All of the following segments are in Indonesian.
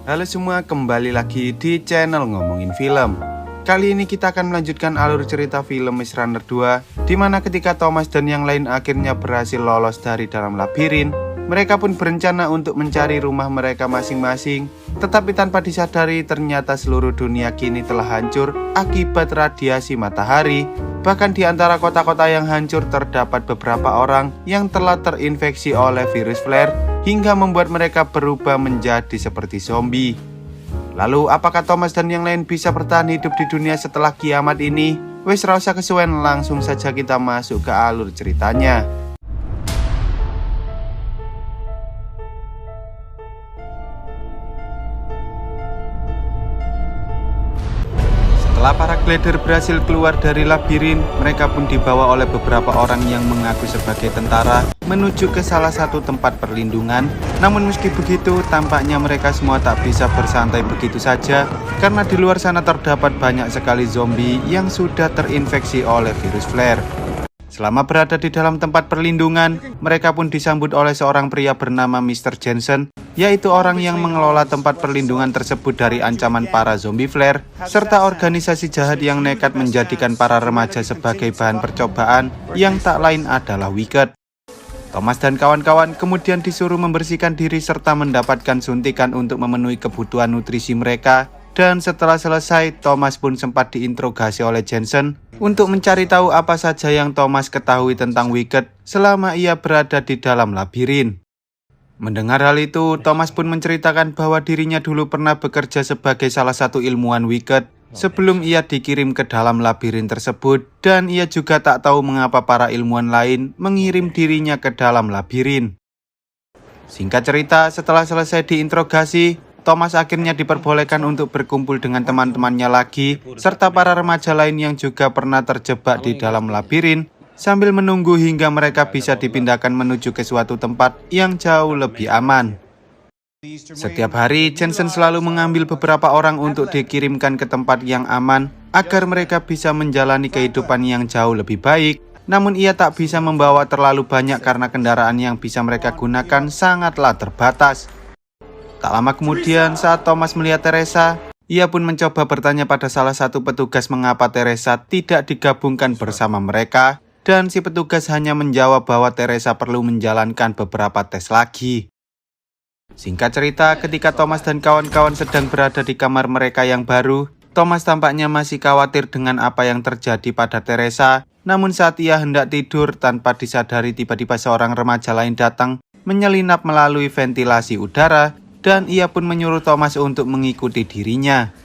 Halo semua, kembali lagi di channel Ngomongin Film. Kali ini kita akan melanjutkan alur cerita film Maze Runner 2, di mana ketika Thomas dan yang lain akhirnya berhasil lolos dari dalam labirin, mereka pun berencana untuk mencari rumah mereka masing-masing. Tetapi tanpa disadari ternyata seluruh dunia kini telah hancur akibat radiasi matahari. Bahkan di antara kota-kota yang hancur terdapat beberapa orang yang telah terinfeksi oleh virus flare hingga membuat mereka berubah menjadi seperti zombie. Lalu apakah Thomas dan yang lain bisa bertahan hidup di dunia setelah kiamat ini? Wes ra usah kesuwen, langsung saja kita masuk ke alur ceritanya. Setelah para glider berhasil keluar dari labirin, mereka pun dibawa oleh beberapa orang yang mengaku sebagai tentara menuju ke salah satu tempat perlindungan. Namun meski begitu, tampaknya mereka semua tak bisa bersantai begitu saja, karena di luar sana terdapat banyak sekali zombie yang sudah terinfeksi oleh virus flare. Selama berada di dalam tempat perlindungan, mereka pun disambut oleh seorang pria bernama Mr. Jensen, yaitu orang yang mengelola tempat perlindungan tersebut dari ancaman para zombie flare, serta organisasi jahat yang nekat menjadikan para remaja sebagai bahan percobaan yang tak lain adalah Wicked. Thomas dan kawan-kawan kemudian disuruh membersihkan diri serta mendapatkan suntikan untuk memenuhi kebutuhan nutrisi mereka. Dan setelah selesai, Thomas pun sempat diinterogasi oleh Jensen untuk mencari tahu apa saja yang Thomas ketahui tentang Wicked selama ia berada di dalam labirin. Mendengar hal itu, Thomas pun menceritakan bahwa dirinya dulu pernah bekerja sebagai salah satu ilmuwan Wicked sebelum ia dikirim ke dalam labirin tersebut, dan ia juga tak tahu mengapa para ilmuwan lain mengirim dirinya ke dalam labirin. Singkat cerita, setelah selesai diinterogasi, Thomas akhirnya diperbolehkan untuk berkumpul dengan teman-temannya lagi, serta para remaja lain yang juga pernah terjebak di dalam labirin, sambil menunggu hingga mereka bisa dipindahkan menuju ke suatu tempat yang jauh lebih aman. Setiap hari, Jensen selalu mengambil beberapa orang untuk dikirimkan ke tempat yang aman, agar mereka bisa menjalani kehidupan yang jauh lebih baik. Namun ia tak bisa membawa terlalu banyak karena kendaraan yang bisa mereka gunakan sangatlah terbatas. Tak lama kemudian, saat Thomas melihat Teresa, ia pun mencoba bertanya pada salah satu petugas mengapa Teresa tidak digabungkan bersama mereka, dan si petugas hanya menjawab bahwa Teresa perlu menjalankan beberapa tes lagi. Singkat cerita, ketika Thomas dan kawan-kawan sedang berada di kamar mereka yang baru, Thomas tampaknya masih khawatir dengan apa yang terjadi pada Teresa. Namun saat ia hendak tidur, tanpa disadari tiba-tiba seorang remaja lain datang, menyelinap melalui ventilasi udara, dan ia pun menyuruh Thomas untuk mengikuti dirinya.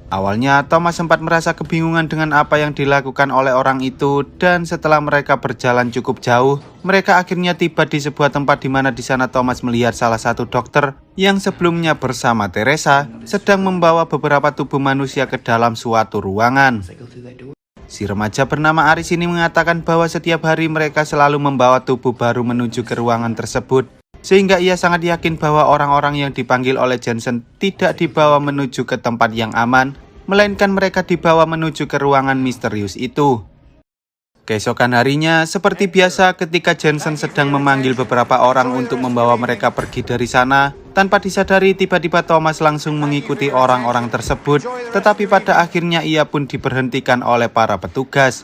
Awalnya Thomas sempat merasa kebingungan dengan apa yang dilakukan oleh orang itu, dan setelah mereka berjalan cukup jauh, mereka akhirnya tiba di sebuah tempat di mana di sana Thomas melihat salah satu dokter yang sebelumnya bersama Teresa sedang membawa beberapa tubuh manusia ke dalam suatu ruangan. Si remaja bernama Aris ini mengatakan bahwa setiap hari mereka selalu membawa tubuh baru menuju ke ruangan tersebut, sehingga ia sangat yakin bahwa orang-orang yang dipanggil oleh Jensen tidak dibawa menuju ke tempat yang aman, melainkan mereka dibawa menuju ke ruangan misterius itu. Keesokan harinya, seperti biasa ketika Jensen sedang memanggil beberapa orang untuk membawa mereka pergi dari sana, tanpa disadari tiba-tiba Thomas langsung mengikuti orang-orang tersebut, tetapi pada akhirnya ia pun diberhentikan oleh para petugas.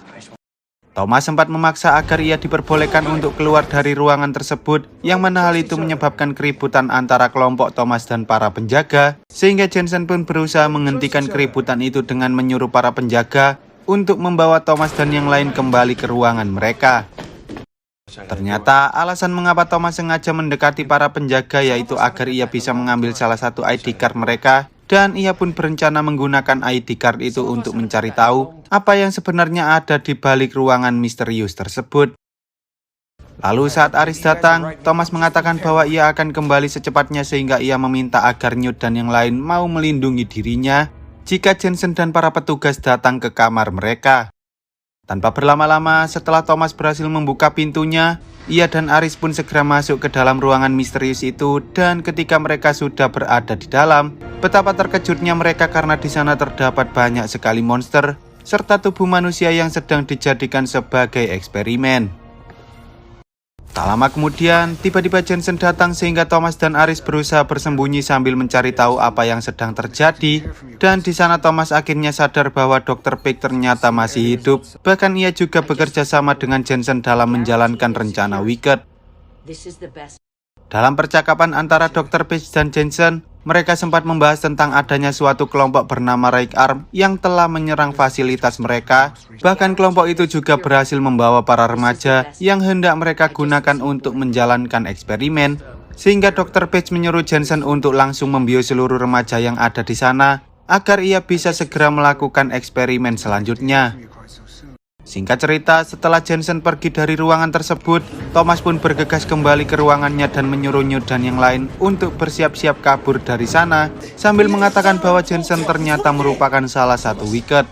Thomas sempat memaksa agar ia diperbolehkan untuk keluar dari ruangan tersebut, yang mana hal itu menyebabkan keributan antara kelompok Thomas dan para penjaga, sehingga Jensen pun berusaha menghentikan keributan itu dengan menyuruh para penjaga untuk membawa Thomas dan yang lain kembali ke ruangan mereka. Ternyata alasan mengapa Thomas sengaja mendekati para penjaga yaitu agar ia bisa mengambil salah satu ID card mereka, dan ia pun berencana menggunakan ID card itu untuk mencari tahu apa yang sebenarnya ada di balik ruangan misterius tersebut. Lalu saat Aris datang, Thomas mengatakan bahwa ia akan kembali secepatnya, sehingga ia meminta agar Newt dan yang lain mau melindungi dirinya jika Jensen dan para petugas datang ke kamar mereka. Tanpa berlama-lama, setelah Thomas berhasil membuka pintunya, ia dan Aris pun segera masuk ke dalam ruangan misterius itu, dan ketika mereka sudah berada di dalam, betapa terkejutnya mereka karena di sana terdapat banyak sekali monster serta tubuh manusia yang sedang dijadikan sebagai eksperimen. Tak lama kemudian, tiba-tiba Jensen datang sehingga Thomas dan Aris berusaha bersembunyi sambil mencari tahu apa yang sedang terjadi. Dan di sana Thomas akhirnya sadar bahwa Dr. Pig ternyata masih hidup. Bahkan ia juga bekerja sama dengan Jensen dalam menjalankan rencana Wicked. Dalam percakapan antara Dr. Pig dan Jensen, mereka sempat membahas tentang adanya suatu kelompok bernama Right Arm yang telah menyerang fasilitas mereka. Bahkan kelompok itu juga berhasil membawa para remaja yang hendak mereka gunakan untuk menjalankan eksperimen. Sehingga Dr. Page menyuruh Jensen untuk langsung membius seluruh remaja yang ada di sana agar ia bisa segera melakukan eksperimen selanjutnya. Singkat cerita, setelah Jensen pergi dari ruangan tersebut, Thomas pun bergegas kembali ke ruangannya dan menyuruh Newt dan yang lain untuk bersiap-siap kabur dari sana, sambil mengatakan bahwa Jensen ternyata merupakan salah satu Wicked.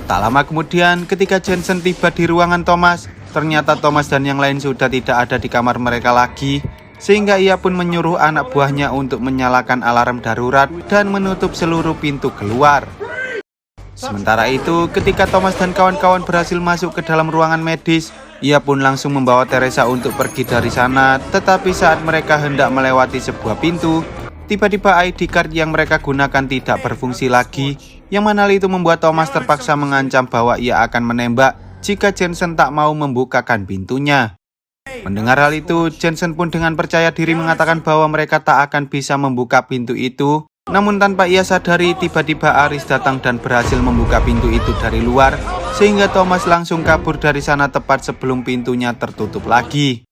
Tak lama kemudian, ketika Jensen tiba di ruangan Thomas, ternyata Thomas dan yang lain sudah tidak ada di kamar mereka lagi, sehingga ia pun menyuruh anak buahnya untuk menyalakan alarm darurat dan menutup seluruh pintu keluar. Sementara itu, ketika Thomas dan kawan-kawan berhasil masuk ke dalam ruangan medis, ia pun langsung membawa Teresa untuk pergi dari sana. Tetapi saat mereka hendak melewati sebuah pintu, tiba-tiba ID card yang mereka gunakan tidak berfungsi lagi, yang mana hal itu membuat Thomas terpaksa mengancam bahwa ia akan menembak jika Jensen tak mau membukakan pintunya. Mendengar hal itu, Jensen pun dengan percaya diri mengatakan bahwa mereka tak akan bisa membuka pintu itu. Namun tanpa ia sadari, tiba-tiba Aris datang dan berhasil membuka pintu itu dari luar, sehingga Thomas langsung kabur dari sana tepat sebelum pintunya tertutup lagi.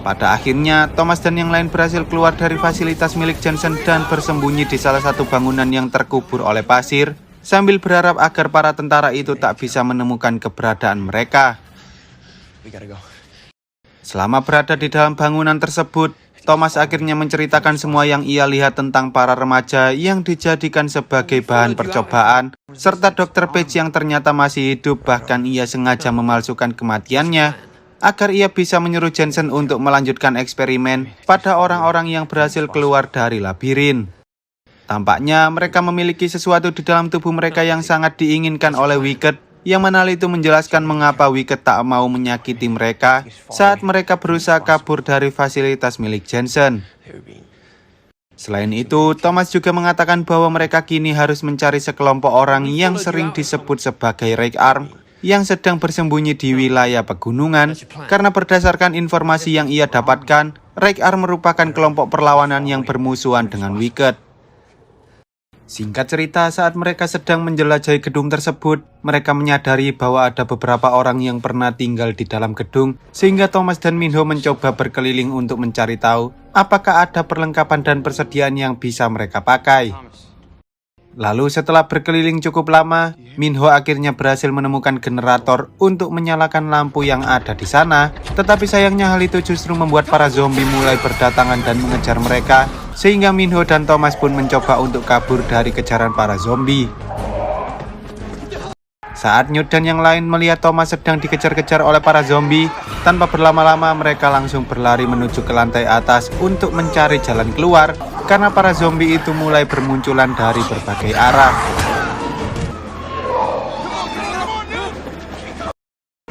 Pada akhirnya, Thomas dan yang lain berhasil keluar dari fasilitas milik Jensen dan bersembunyi di salah satu bangunan yang terkubur oleh pasir, sambil berharap agar para tentara itu tak bisa menemukan keberadaan mereka. Selama berada di dalam bangunan tersebut, Thomas akhirnya menceritakan semua yang ia lihat tentang para remaja yang dijadikan sebagai bahan percobaan, serta Dr. Page yang ternyata masih hidup. Bahkan ia sengaja memalsukan kematiannya agar ia bisa menyuruh Jensen untuk melanjutkan eksperimen pada orang-orang yang berhasil keluar dari labirin. Tampaknya mereka memiliki sesuatu di dalam tubuh mereka yang sangat diinginkan oleh Wicked, yang mana hal itu menjelaskan mengapa Wicked tak mau menyakiti mereka saat mereka berusaha kabur dari fasilitas milik Jensen. Selain itu, Thomas juga mengatakan bahwa mereka kini harus mencari sekelompok orang yang sering disebut sebagai Right Arm yang sedang bersembunyi di wilayah pegunungan, karena berdasarkan informasi yang ia dapatkan, Right Arm merupakan kelompok perlawanan yang bermusuhan dengan Wicked. Singkat cerita, saat mereka sedang menjelajahi gedung tersebut, mereka menyadari bahwa ada beberapa orang yang pernah tinggal di dalam gedung, sehingga Thomas dan Minho mencoba berkeliling untuk mencari tahu apakah ada perlengkapan dan persediaan yang bisa mereka pakai. Lalu setelah berkeliling cukup lama, Minho akhirnya berhasil menemukan generator untuk menyalakan lampu yang ada di sana. Tetapi sayangnya hal itu justru membuat para zombie mulai berdatangan dan mengejar mereka, sehingga Minho dan Thomas pun mencoba untuk kabur dari kejaran para zombie. Saat Newt dan yang lain melihat Thomas sedang dikejar-kejar oleh para zombie, tanpa berlama-lama mereka langsung berlari menuju ke lantai atas untuk mencari jalan keluar, karena para zombie itu mulai bermunculan dari berbagai arah.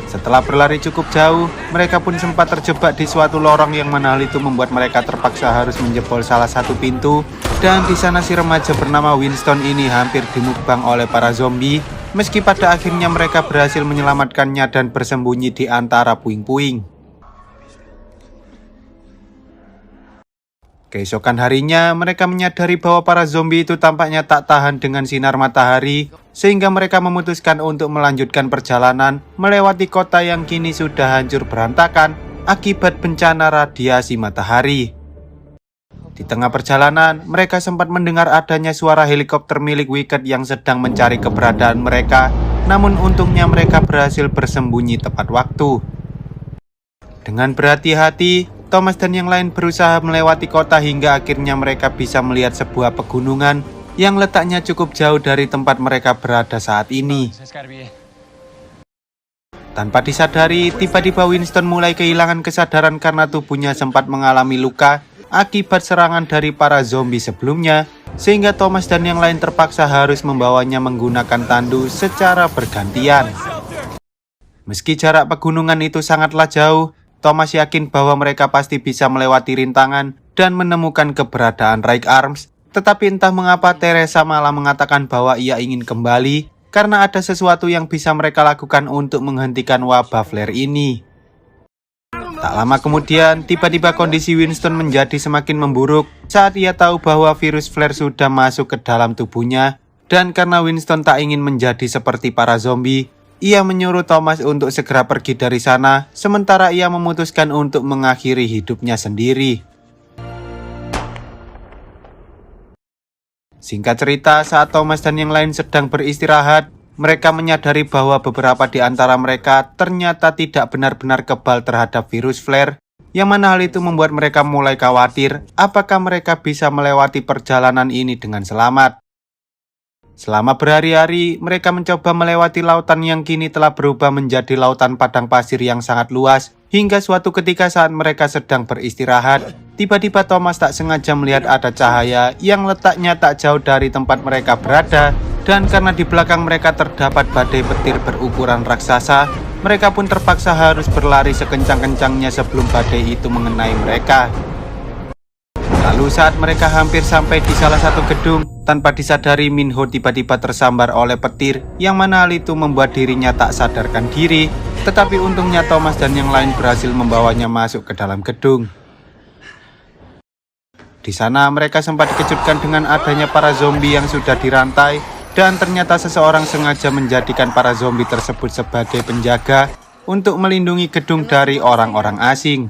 Setelah berlari cukup jauh, mereka pun sempat terjebak di suatu lorong yang mana hal itu membuat mereka terpaksa harus menjebol salah satu pintu. Dan di sana si remaja bernama Winston ini hampir dimukbang oleh para zombie, meski pada akhirnya mereka berhasil menyelamatkannya dan bersembunyi di antara puing-puing. Keesokan harinya, mereka menyadari bahwa para zombie itu tampaknya tak tahan dengan sinar matahari, sehingga mereka memutuskan untuk melanjutkan perjalanan melewati kota yang kini sudah hancur berantakan akibat bencana radiasi matahari. Di tengah perjalanan, mereka sempat mendengar adanya suara helikopter milik Wicked yang sedang mencari keberadaan mereka, namun untungnya mereka berhasil bersembunyi tepat waktu. Dengan berhati-hati, Thomas dan yang lain berusaha melewati kota hingga akhirnya mereka bisa melihat sebuah pegunungan yang letaknya cukup jauh dari tempat mereka berada saat ini. Tanpa disadari, tiba-tiba Winston mulai kehilangan kesadaran karena tubuhnya sempat mengalami luka akibat serangan dari para zombie sebelumnya, sehingga Thomas dan yang lain terpaksa harus membawanya menggunakan tandu secara bergantian. Meski jarak pegunungan itu sangatlah jauh, Thomas yakin bahwa mereka pasti bisa melewati rintangan dan menemukan keberadaan Reich Arms. Tetapi entah mengapa Teresa malah mengatakan bahwa ia ingin kembali karena ada sesuatu yang bisa mereka lakukan untuk menghentikan wabah flare ini. Tak lama kemudian, tiba-tiba kondisi Winston menjadi semakin memburuk saat ia tahu bahwa virus flare sudah masuk ke dalam tubuhnya. Dan karena Winston tak ingin menjadi seperti para zombie, ia menyuruh Thomas untuk segera pergi dari sana, sementara ia memutuskan untuk mengakhiri hidupnya sendiri. Singkat cerita, saat Thomas dan yang lain sedang beristirahat, mereka menyadari bahwa beberapa di antara mereka ternyata tidak benar-benar kebal terhadap virus flare, yang mana hal itu membuat mereka mulai khawatir apakah mereka bisa melewati perjalanan ini dengan selamat. Selama berhari-hari, mereka mencoba melewati lautan yang kini telah berubah menjadi lautan padang pasir yang sangat luas. Hingga suatu ketika saat mereka sedang beristirahat, tiba-tiba Thomas tak sengaja melihat ada cahaya yang letaknya tak jauh dari tempat mereka berada. Dan karena di belakang mereka terdapat badai petir berukuran raksasa, mereka pun terpaksa harus berlari sekencang-kencangnya sebelum badai itu mengenai mereka. Lalu saat mereka hampir sampai di salah satu gedung, tanpa disadari Minho tiba-tiba tersambar oleh petir, yang mana hal itu membuat dirinya tak sadarkan diri. Tetapi untungnya Thomas dan yang lain berhasil membawanya masuk ke dalam gedung. Di sana mereka sempat dikejutkan dengan adanya para zombie yang sudah dirantai, dan ternyata seseorang sengaja menjadikan para zombie tersebut sebagai penjaga untuk melindungi gedung dari orang-orang asing.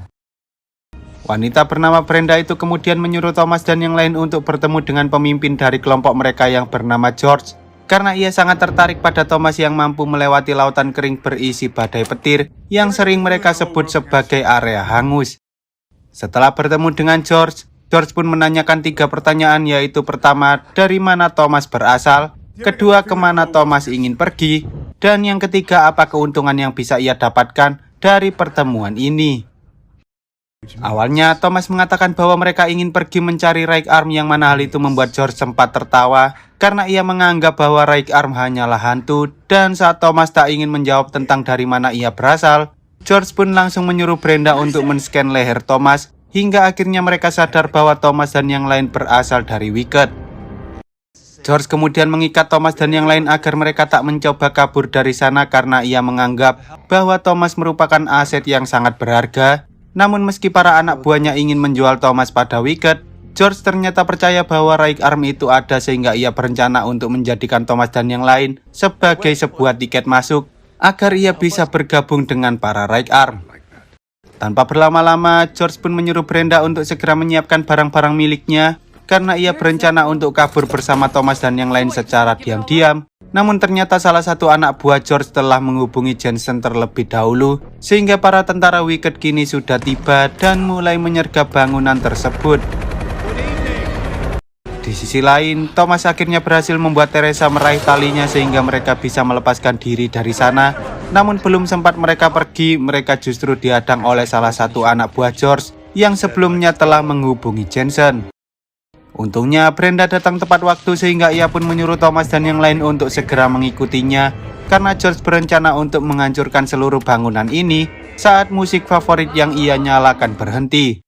Wanita bernama Brenda itu kemudian menyuruh Thomas dan yang lain untuk bertemu dengan pemimpin dari kelompok mereka yang bernama George, karena ia sangat tertarik pada Thomas yang mampu melewati lautan kering berisi badai petir yang sering mereka sebut sebagai area hangus. Setelah bertemu dengan George pun menanyakan 3 pertanyaan, yaitu pertama, dari mana Thomas berasal, kedua, kemana Thomas ingin pergi, dan yang ketiga, apa keuntungan yang bisa ia dapatkan dari pertemuan ini. Awalnya, Thomas mengatakan bahwa mereka ingin pergi mencari Reich Arm, yang mana hal itu membuat George sempat tertawa karena ia menganggap bahwa Reich Arm hanyalah hantu. Dan saat Thomas tak ingin menjawab tentang dari mana ia berasal, George pun langsung menyuruh Brenda untuk men-scan leher Thomas, hingga akhirnya mereka sadar bahwa Thomas dan yang lain berasal dari Wicked. George kemudian mengikat Thomas dan yang lain agar mereka tak mencoba kabur dari sana karena ia menganggap bahwa Thomas merupakan aset yang sangat berharga. Namun meski para anak buahnya ingin menjual Thomas pada Wicked, George ternyata percaya bahwa Reich Arm itu ada, sehingga ia berencana untuk menjadikan Thomas dan yang lain sebagai sebuah tiket masuk agar ia bisa bergabung dengan para Reich Arm. Tanpa berlama-lama, George pun menyuruh Brenda untuk segera menyiapkan barang-barang miliknya karena ia berencana untuk kabur bersama Thomas dan yang lain secara diam-diam. Namun ternyata salah satu anak buah George telah menghubungi Jensen terlebih dahulu, sehingga para tentara Wicked kini sudah tiba dan mulai menyergap bangunan tersebut. Di sisi lain, Thomas akhirnya berhasil membuat Teresa meraih talinya sehingga mereka bisa melepaskan diri dari sana. Namun belum sempat mereka pergi, mereka justru dihadang oleh salah satu anak buah George yang sebelumnya telah menghubungi Jensen. Untungnya Brenda datang tepat waktu sehingga ia pun menyuruh Thomas dan yang lain untuk segera mengikutinya, karena George berencana untuk menghancurkan seluruh bangunan ini saat musik favorit yang ia nyalakan berhenti.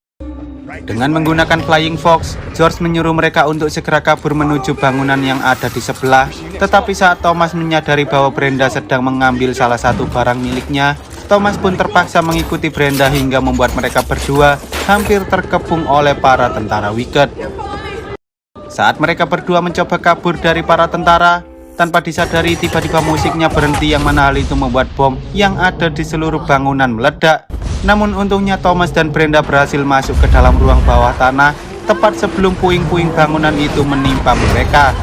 Dengan menggunakan Flying Fox, George menyuruh mereka untuk segera kabur menuju bangunan yang ada di sebelah. Tetapi saat Thomas menyadari bahwa Brenda sedang mengambil salah satu barang miliknya, Thomas pun terpaksa mengikuti Brenda hingga membuat mereka berdua hampir terkepung oleh para tentara Wicked. Saat mereka berdua mencoba kabur dari para tentara, tanpa disadari tiba-tiba musiknya berhenti, yang mana hal itu membuat bom yang ada di seluruh bangunan meledak. Namun untungnya Thomas dan Brenda berhasil masuk ke dalam ruang bawah tanah tepat sebelum puing-puing bangunan itu menimpa mereka.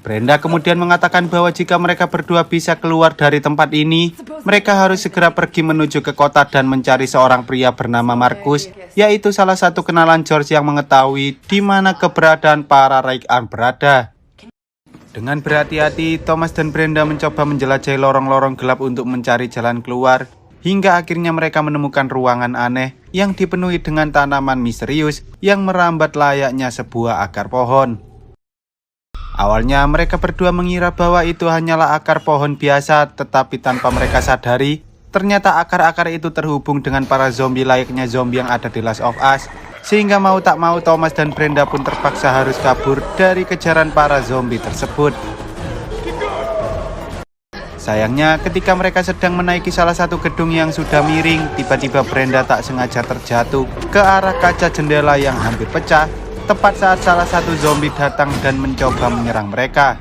Brenda kemudian mengatakan bahwa jika mereka berdua bisa keluar dari tempat ini, mereka harus segera pergi menuju ke kota dan mencari seorang pria bernama Marcus, yaitu salah satu kenalan George yang mengetahui di mana keberadaan para Reich Arm berada. Dengan berhati-hati, Thomas dan Brenda mencoba menjelajahi lorong-lorong gelap untuk mencari jalan keluar, hingga akhirnya mereka menemukan ruangan aneh yang dipenuhi dengan tanaman misterius yang merambat layaknya sebuah akar pohon. Awalnya mereka berdua mengira bahwa itu hanyalah akar pohon biasa, tetapi tanpa mereka sadari, ternyata akar-akar itu terhubung dengan para zombie layaknya zombie yang ada di Last of Us. Sehingga mau tak mau Thomas dan Brenda pun terpaksa harus kabur dari kejaran para zombie tersebut. Sayangnya ketika mereka sedang menaiki salah satu gedung yang sudah miring, tiba-tiba Brenda tak sengaja terjatuh ke arah kaca jendela yang hampir pecah, tepat saat salah satu zombie datang dan mencoba menyerang mereka.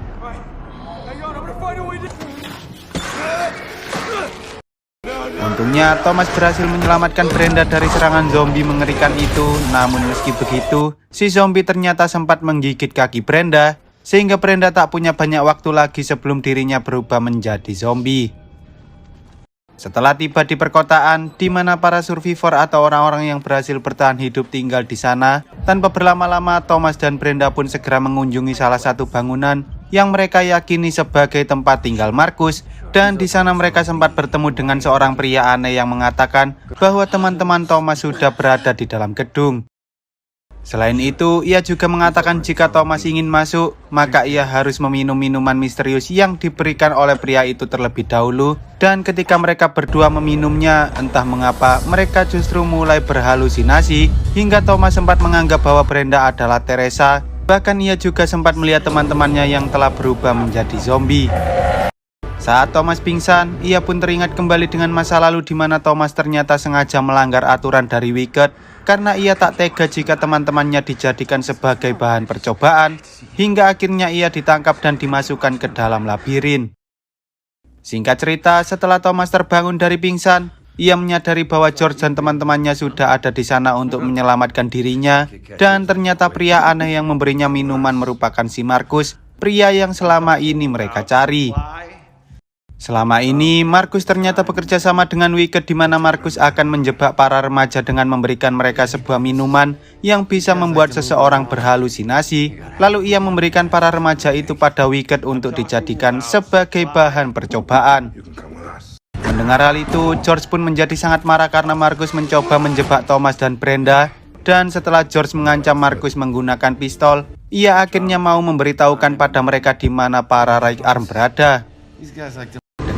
Untungnya Thomas berhasil menyelamatkan Brenda dari serangan zombie mengerikan itu. Namun meski begitu, si zombie ternyata sempat menggigit kaki Brenda, sehingga Brenda tak punya banyak waktu lagi sebelum dirinya berubah menjadi zombie. Setelah tiba di perkotaan, di mana para survivor atau orang-orang yang berhasil bertahan hidup tinggal di sana, tanpa berlama-lama Thomas dan Brenda pun segera mengunjungi salah satu bangunan yang mereka yakini sebagai tempat tinggal Markus, dan di sana mereka sempat bertemu dengan seorang pria aneh yang mengatakan bahwa teman-teman Thomas sudah berada di dalam gedung. Selain itu, ia juga mengatakan jika Thomas ingin masuk, maka ia harus meminum minuman misterius yang diberikan oleh pria itu terlebih dahulu. Dan ketika mereka berdua meminumnya, entah mengapa mereka justru mulai berhalusinasi, hingga Thomas sempat menganggap bahwa Brenda adalah Teresa. Bahkan ia juga sempat melihat teman-temannya yang telah berubah menjadi zombie. Saat Thomas pingsan, ia pun teringat kembali dengan masa lalu di mana Thomas ternyata sengaja melanggar aturan dari Wicked karena ia tak tega jika teman-temannya dijadikan sebagai bahan percobaan, hingga akhirnya ia ditangkap dan dimasukkan ke dalam labirin. Singkat cerita, setelah Thomas terbangun dari pingsan, ia menyadari bahwa George dan teman-temannya sudah ada di sana untuk menyelamatkan dirinya, dan ternyata pria aneh yang memberinya minuman merupakan si Markus, pria yang selama ini mereka cari. Selama ini, Markus ternyata bekerja sama dengan Wicked, di mana Markus akan menjebak para remaja dengan memberikan mereka sebuah minuman yang bisa membuat seseorang berhalusinasi. Lalu ia memberikan para remaja itu pada Wicked untuk dijadikan sebagai bahan percobaan. Mendengar hal itu, George pun menjadi sangat marah karena Markus mencoba menjebak Thomas dan Brenda. Dan setelah George mengancam Markus menggunakan pistol, ia akhirnya mau memberitahukan pada mereka di mana para Right Arm berada.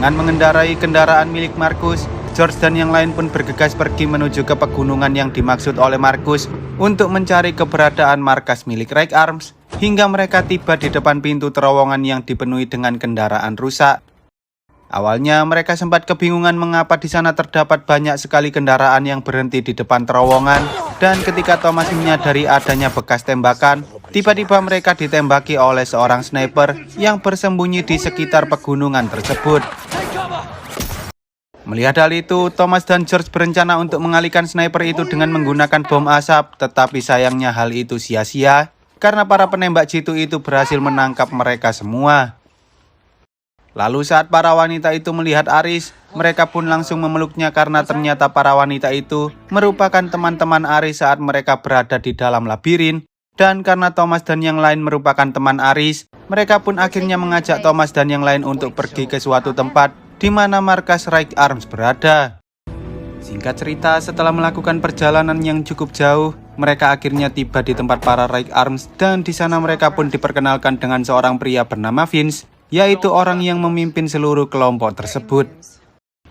Dengan mengendarai kendaraan milik Markus, George dan yang lain pun bergegas pergi menuju ke pegunungan yang dimaksud oleh Markus untuk mencari keberadaan markas milik Right Arms, hingga mereka tiba di depan pintu terowongan yang dipenuhi dengan kendaraan rusak. Awalnya mereka sempat kebingungan mengapa di sana terdapat banyak sekali kendaraan yang berhenti di depan terowongan, dan ketika Thomas menyadari adanya bekas tembakan, tiba-tiba mereka ditembaki oleh seorang sniper yang bersembunyi di sekitar pegunungan tersebut. Melihat hal itu, Thomas dan George berencana untuk mengalihkan sniper itu dengan menggunakan bom asap, tetapi sayangnya hal itu sia-sia karena para penembak jitu itu berhasil menangkap mereka semua. Lalu saat para wanita itu melihat Aris, mereka pun langsung memeluknya karena ternyata para wanita itu merupakan teman-teman Aris saat mereka berada di dalam labirin. Dan karena Thomas dan yang lain merupakan teman Aris, mereka pun akhirnya mengajak Thomas dan yang lain untuk pergi ke suatu tempat di mana markas Right Arms berada. Singkat cerita, setelah melakukan perjalanan yang cukup jauh, mereka akhirnya tiba di tempat para Right Arms, dan di sana mereka pun diperkenalkan dengan seorang pria bernama Vince, yaitu orang yang memimpin seluruh kelompok tersebut.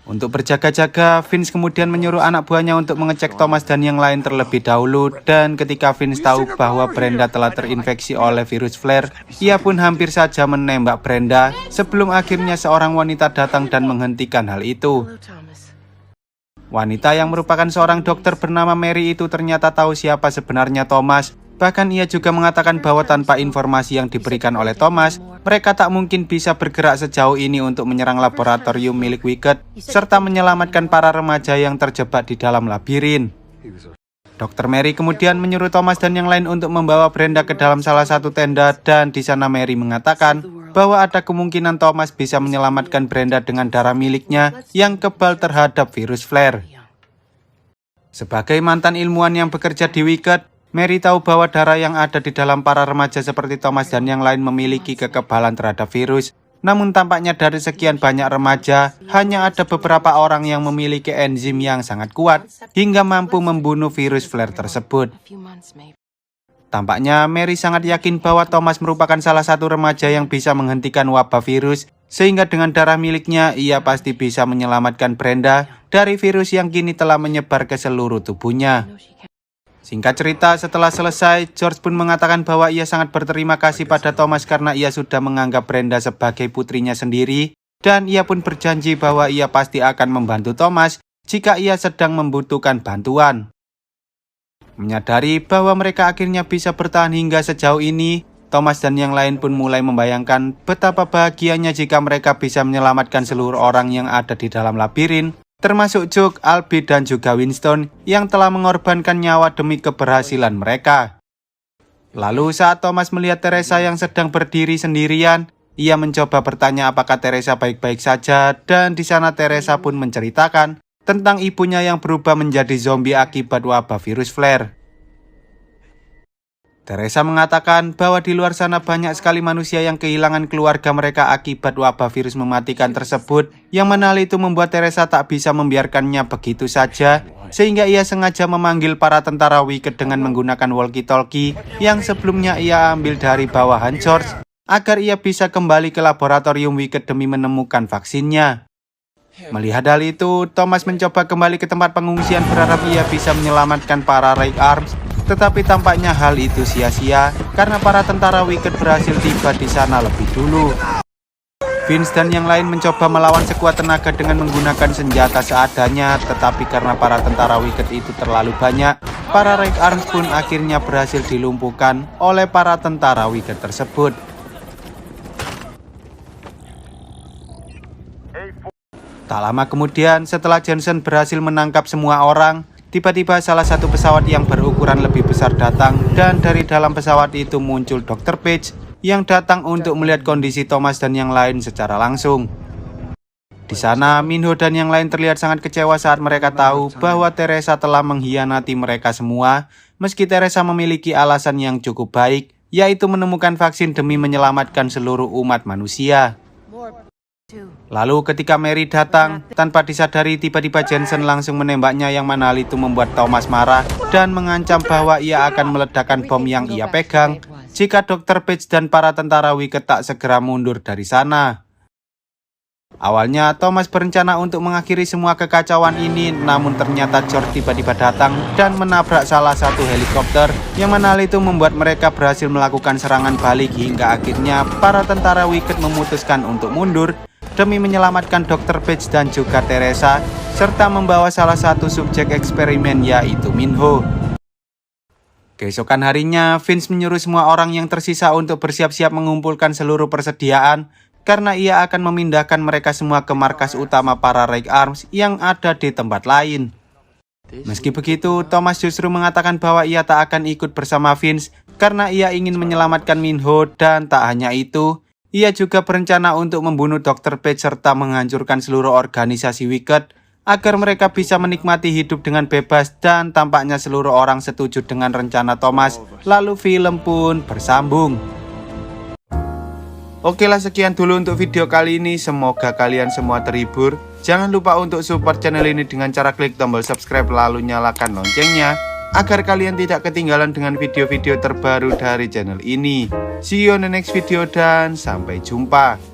Untuk berjaga-jaga, Vince kemudian menyuruh anak buahnya untuk mengecek Thomas dan yang lain terlebih dahulu, dan ketika Vince tahu bahwa Brenda telah terinfeksi oleh virus flare, ia pun hampir saja menembak Brenda sebelum akhirnya seorang wanita datang dan menghentikan hal itu. Wanita yang merupakan seorang dokter bernama Mary itu ternyata tahu siapa sebenarnya Thomas. Bahkan ia juga mengatakan bahwa tanpa informasi yang diberikan oleh Thomas, mereka tak mungkin bisa bergerak sejauh ini untuk menyerang laboratorium milik Wicked, serta menyelamatkan para remaja yang terjebak di dalam labirin. Dr. Mary kemudian menyuruh Thomas dan yang lain untuk membawa Brenda ke dalam salah satu tenda, dan di sana Mary mengatakan bahwa ada kemungkinan Thomas bisa menyelamatkan Brenda dengan darah miliknya yang kebal terhadap virus flare. Sebagai mantan ilmuwan yang bekerja di Wicked, Mary tahu bahwa darah yang ada di dalam para remaja seperti Thomas dan yang lain memiliki kekebalan terhadap virus. Namun tampaknya dari sekian banyak remaja, hanya ada beberapa orang yang memiliki enzim yang sangat kuat hingga mampu membunuh virus flare tersebut. Tampaknya Mary sangat yakin bahwa Thomas merupakan salah satu remaja yang bisa menghentikan wabah virus, sehingga dengan darah miliknya ia pasti bisa menyelamatkan Brenda dari virus yang kini telah menyebar ke seluruh tubuhnya. Singkat cerita, setelah selesai, George pun mengatakan bahwa ia sangat berterima kasih pada Thomas karena ia sudah menganggap Brenda sebagai putrinya sendiri, dan ia pun berjanji bahwa ia pasti akan membantu Thomas jika ia sedang membutuhkan bantuan. Menyadari bahwa mereka akhirnya bisa bertahan hingga sejauh ini, Thomas dan yang lain pun mulai membayangkan betapa bahagianya jika mereka bisa menyelamatkan seluruh orang yang ada di dalam labirin, termasuk Chuck, Albie, dan juga Winston yang telah mengorbankan nyawa demi keberhasilan mereka. Lalu saat Thomas melihat Teresa yang sedang berdiri sendirian, ia mencoba bertanya apakah Teresa baik-baik saja, dan di sana Teresa pun menceritakan tentang ibunya yang berubah menjadi zombie akibat wabah virus flare. Teresa mengatakan bahwa di luar sana banyak sekali manusia yang kehilangan keluarga mereka akibat wabah virus mematikan tersebut, yang mana hal itu membuat Teresa tak bisa membiarkannya begitu saja, sehingga ia sengaja memanggil para tentara Wicked dengan menggunakan walkie-talkie yang sebelumnya ia ambil dari bawahan George, agar ia bisa kembali ke laboratorium Wicked demi menemukan vaksinnya. Melihat hal itu, Thomas mencoba kembali ke tempat pengungsian berharap ia bisa menyelamatkan para Ray Arms, tetapi tampaknya hal itu sia-sia karena para tentara Wicked berhasil tiba di sana lebih dulu. Vince dan yang lain mencoba melawan sekuat tenaga dengan menggunakan senjata seadanya, tetapi karena para tentara Wicked itu terlalu banyak, para Ray Arms pun akhirnya berhasil dilumpuhkan oleh para tentara Wicked tersebut. Tak lama kemudian, setelah Johnson berhasil menangkap semua orang, tiba-tiba salah satu pesawat yang berukuran lebih besar datang, dan dari dalam pesawat itu muncul Dr. Page yang datang untuk melihat kondisi Thomas dan yang lain secara langsung. Di sana, Minho dan yang lain terlihat sangat kecewa saat mereka tahu bahwa Teresa telah mengkhianati mereka semua, meski Teresa memiliki alasan yang cukup baik, yaitu menemukan vaksin demi menyelamatkan seluruh umat manusia. Lalu ketika Mary datang, tanpa disadari tiba-tiba Jensen langsung menembaknya, yang mana hal itu membuat Thomas marah dan mengancam bahwa ia akan meledakkan bom yang ia pegang jika Dr. Page dan para tentara Wicked tak segera mundur dari sana. Awalnya Thomas berencana untuk mengakhiri semua kekacauan ini, namun ternyata George tiba-tiba datang dan menabrak salah satu helikopter, yang mana hal itu membuat mereka berhasil melakukan serangan balik hingga akhirnya para tentara Wicked memutuskan untuk mundur demi menyelamatkan Dr. Page dan juga Teresa, serta membawa salah satu subjek eksperimen yaitu Minho. Keesokan harinya, Vince menyuruh semua orang yang tersisa untuk bersiap-siap mengumpulkan seluruh persediaan, karena ia akan memindahkan mereka semua ke markas utama para Ray Arms yang ada di tempat lain. Meski begitu, Thomas justru mengatakan bahwa ia tak akan ikut bersama Vince karena ia ingin menyelamatkan Minho, dan tak hanya itu, ia juga berencana untuk membunuh Dr. Page serta menghancurkan seluruh organisasi Wicked agar mereka bisa menikmati hidup dengan bebas, dan tampaknya seluruh orang setuju dengan rencana Thomas, lalu film pun bersambung. Oke lah, sekian dulu untuk video kali ini, semoga kalian semua terhibur. Jangan lupa untuk support channel ini dengan cara klik tombol subscribe lalu nyalakan loncengnya, agar kalian tidak ketinggalan dengan video-video terbaru dari channel ini. See you on the next video dan sampai jumpa.